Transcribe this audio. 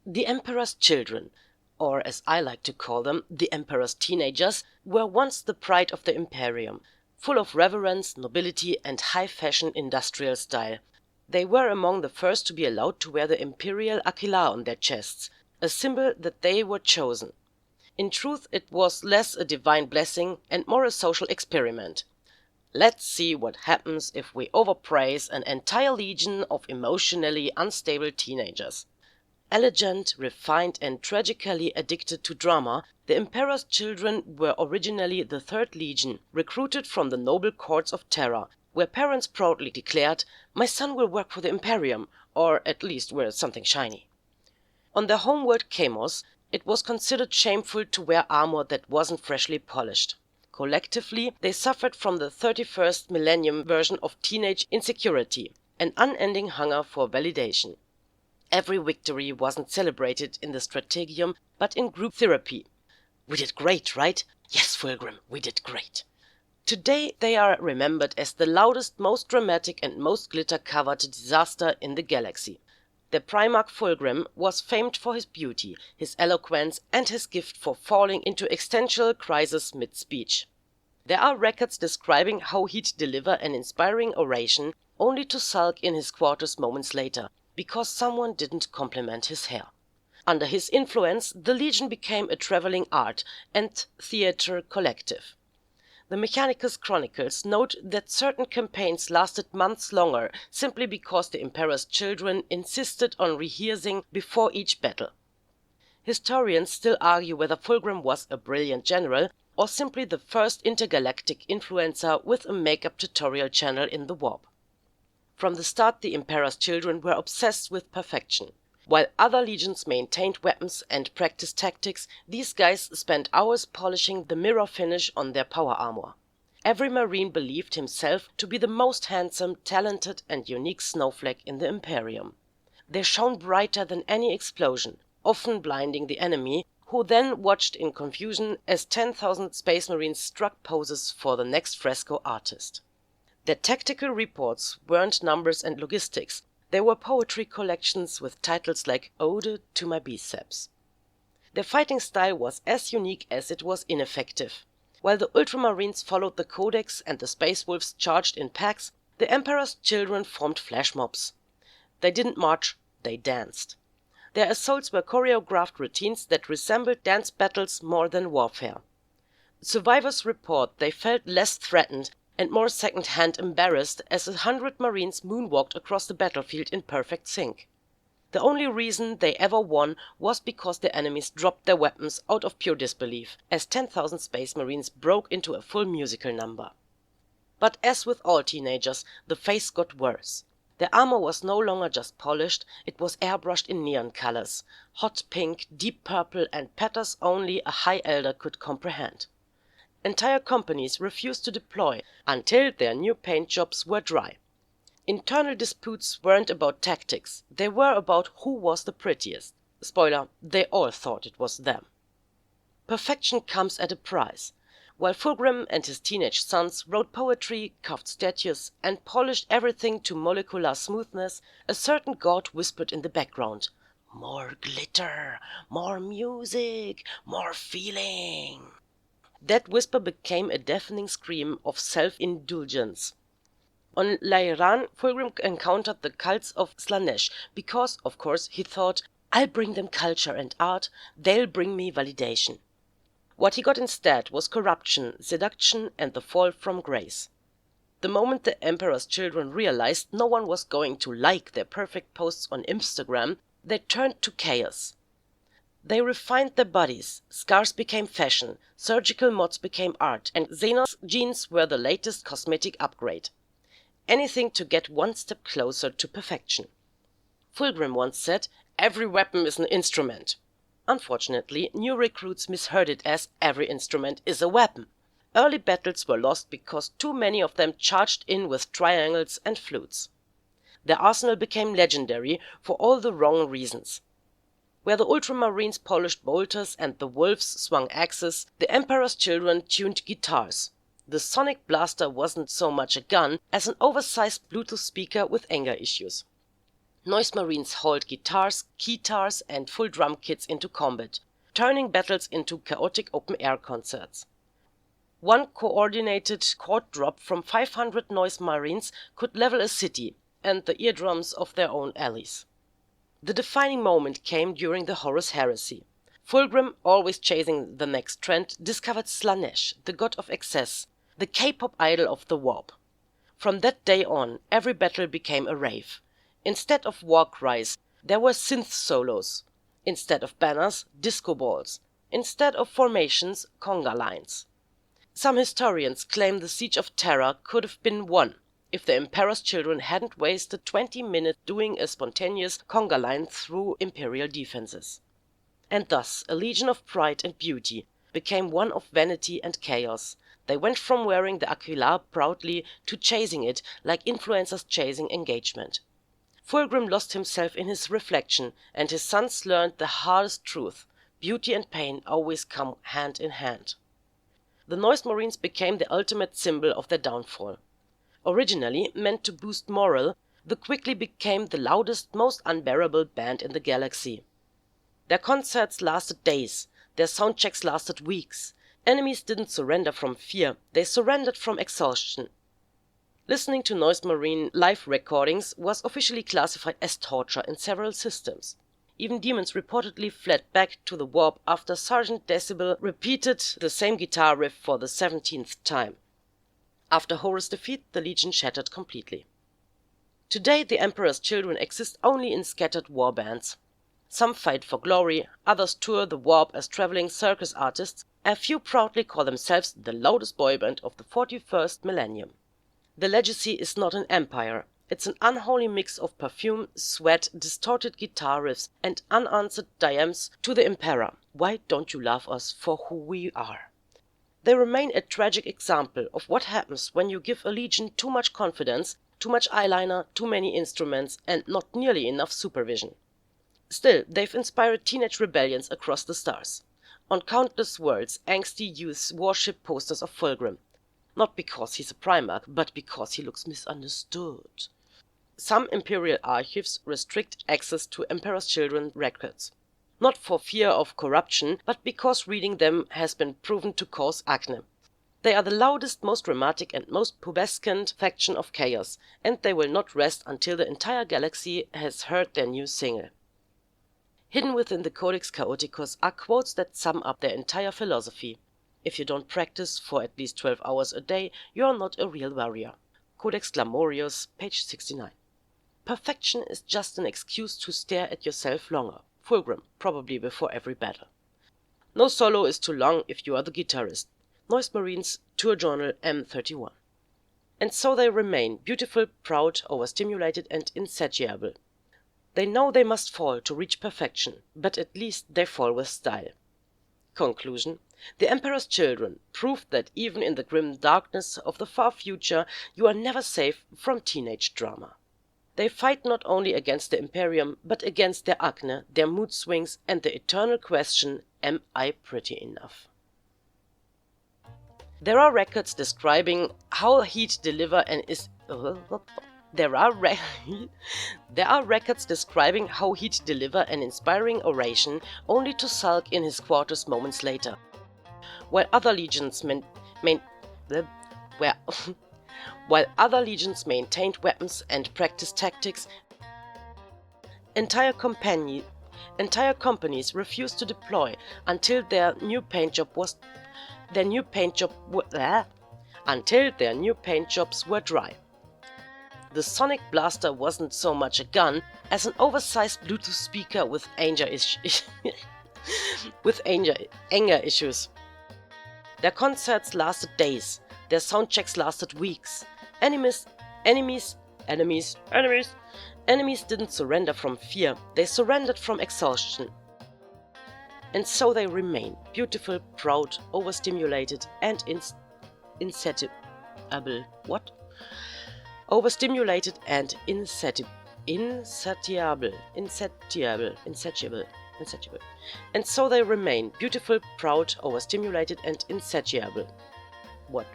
The Emperor's children, or as I like to call them, the Emperor's teenagers, were once the pride of the Imperium, full of reverence, nobility, and high-fashion industrial style. They were among the first to be allowed to wear the imperial aquila on their chests, a symbol that they were chosen. In truth, it was less a divine blessing and more a social experiment. Let's see what happens if we overpraise an entire legion of emotionally unstable teenagers. Elegant, refined, and tragically addicted to drama, the Emperor's children were originally the Third Legion, recruited from the noble courts of Terra, where parents proudly declared, "My son will work for the Imperium," or at least wear something shiny. On their homeworld Chemos, it was considered shameful to wear armor that wasn't freshly polished. Collectively, they suffered from the 31st millennium version of teenage insecurity, an unending hunger for validation. Every victory wasn't celebrated in the strategium, but in group therapy. "We did great, right? Yes, Fulgrim, we did great." Today they are remembered as the loudest, most dramatic, and most glitter-covered disaster in the galaxy. Their Primarch Fulgrim was famed for his beauty, his eloquence, and his gift for falling into existential crisis mid-speech. There are records describing how he'd deliver an inspiring oration, only to sulk in his quarters moments later, because someone didn't compliment his hair. Under his influence, the Legion became a traveling art and theater collective. The Mechanicus Chronicles note that certain campaigns lasted months longer simply because the Emperor's children insisted on rehearsing before each battle. Historians still argue whether Fulgrim was a brilliant general or simply the first intergalactic influencer with a makeup tutorial channel in the warp. From the start, the Emperor's children were obsessed with perfection. While other legions maintained weapons and practiced tactics, these guys spent hours polishing the mirror finish on their power armor. Every marine believed himself to be the most handsome, talented, and unique snowflake in the Imperium. They shone brighter than any explosion, often blinding the enemy, who then watched in confusion as 10,000 space marines struck poses for the next fresco artist. Their tactical reports weren't numbers and logistics. They were poetry collections with titles like Ode to My Biceps. Their fighting style was as unique as it was ineffective. While the Ultramarines followed the Codex and the Space Wolves charged in packs, the Emperor's children formed flash mobs. They didn't march, they danced. Their assaults were choreographed routines that resembled dance battles more than warfare. Survivors report they felt less threatened and more second-hand embarrassed as 100 Marines moonwalked across the battlefield in perfect sync. The only reason they ever won was because their enemies dropped their weapons out of pure disbelief, as 10,000 Space Marines broke into a full musical number. But as with all teenagers, the face got worse. Their armor was no longer just polished, it was airbrushed in neon colors, hot pink, deep purple, and patterns only a High Elder could comprehend. Entire companies refused to deploy until their new paint jobs were dry. Internal disputes weren't about tactics, they were about who was the prettiest. Spoiler, they all thought it was them. Perfection comes at a price. While Fulgrim and his teenage sons wrote poetry, carved statues, and polished everything to molecular smoothness, a certain god whispered in the background, "More glitter, more music, more feeling." That whisper became a deafening scream of self-indulgence. On Lairan, Fulgrim encountered the cults of Slanesh because, of course, he thought, "I'll bring them culture and art, they'll bring me validation." What he got instead was corruption, seduction, and the fall from grace. The moment the Emperor's children realized no one was going to like their perfect posts on Instagram, they turned to chaos. They refined their bodies, scars became fashion, surgical mods became art, and Xenos genes were the latest cosmetic upgrade. Anything to get one step closer to perfection. Fulgrim once said, "Every weapon is an instrument." Unfortunately, new recruits misheard it as every instrument is a weapon. Early battles were lost because too many of them charged in with triangles and flutes. Their arsenal became legendary for all the wrong reasons. Where the Ultramarines polished bolters and the Wolves swung axes, the Emperor's children tuned guitars. The Sonic Blaster wasn't so much a gun as an oversized Bluetooth speaker with anger issues. Noise Marines hauled guitars, keytars and full drum kits into combat, turning battles into chaotic open-air concerts. One coordinated chord drop from 500 Noise Marines could level a city and the eardrums of their own allies. The defining moment came during the Horus Heresy. Fulgrim, always chasing the next trend, discovered Slanesh, the god of excess, the K-pop idol of the warp. From that day on, every battle became a rave. Instead of war cries, there were synth solos. Instead of banners, disco balls. Instead of formations, conga lines. Some historians claim the Siege of Terra could have been won if the Emperor's children hadn't wasted 20 minutes doing a spontaneous conga line through Imperial defenses. And thus, a legion of pride and beauty became one of vanity and chaos. They went from wearing the Aquilar proudly to chasing it like influencers chasing engagement. Fulgrim lost himself in his reflection, and his sons learned the hardest truth: beauty and pain always come hand in hand. The Noise Marines became the ultimate symbol of their downfall. Originally meant to boost morale, they quickly became the loudest, most unbearable band in the galaxy. Their concerts lasted days, their soundchecks lasted weeks. Enemies didn't surrender from fear, they surrendered from exhaustion. Listening to Noise Marine live recordings was officially classified as torture in several systems. Even demons reportedly fled back to the warp after Sergeant Decibel repeated the same guitar riff for the 17th time. After Horus' defeat, the Legion shattered completely. Today, the Emperor's children exist only in scattered war bands. Some fight for glory, others tour the warp as traveling circus artists, a few proudly call themselves the loudest boyband of the 41st millennium. The legacy is not an empire. It's an unholy mix of perfume, sweat, distorted guitar riffs, and unanswered diams to the Emperor. Why don't you love us for who we are? They remain a tragic example of what happens when you give a legion too much confidence, too much eyeliner, too many instruments, and not nearly enough supervision. Still, they've inspired teenage rebellions across the stars. On countless worlds, angsty youths worship posters of Fulgrim. Not because he's a Primarch, but because he looks misunderstood. Some Imperial archives restrict access to Emperor's Children records. Not for fear of corruption, but because reading them has been proven to cause acne. They are the loudest, most dramatic and most pubescent faction of chaos, and they will not rest until the entire galaxy has heard their new single. Hidden within the Codex Chaoticus are quotes that sum up their entire philosophy. If you don't practice for at least 12 hours a day, you are not a real warrior. Codex Glamorius, page 69. Perfection is just an excuse to stare at yourself longer. Fulgrim, probably before every battle. No solo is too long if you are the guitarist. Noise Marines, Tour Journal M31. And so they remain, beautiful, proud, overstimulated and insatiable. They know they must fall to reach perfection, but at least they fall with style. Conclusion: the Emperor's Children proved that even in the grim darkness of the far future, you are never safe from teenage drama. They fight not only against the Imperium, but against their acne, their mood swings, and the eternal question, am I pretty enough? There are records describing how he'd deliver and is... There are records describing how he'd deliver an inspiring oration only to sulk in his quarters moments later. While other legions maintained weapons and practiced tactics, entire companies refused to deploy until their new paint jobs were dry. The Sonic Blaster wasn't so much a gun as an oversized Bluetooth speaker with anger issues. Their concerts lasted days, their soundchecks lasted weeks. Enemies didn't surrender from fear, they surrendered from exhaustion. And so they remain, beautiful, proud, overstimulated, and insatiable. Overstimulated and insatiable. And so they remain, beautiful, proud, overstimulated, and insatiable. What?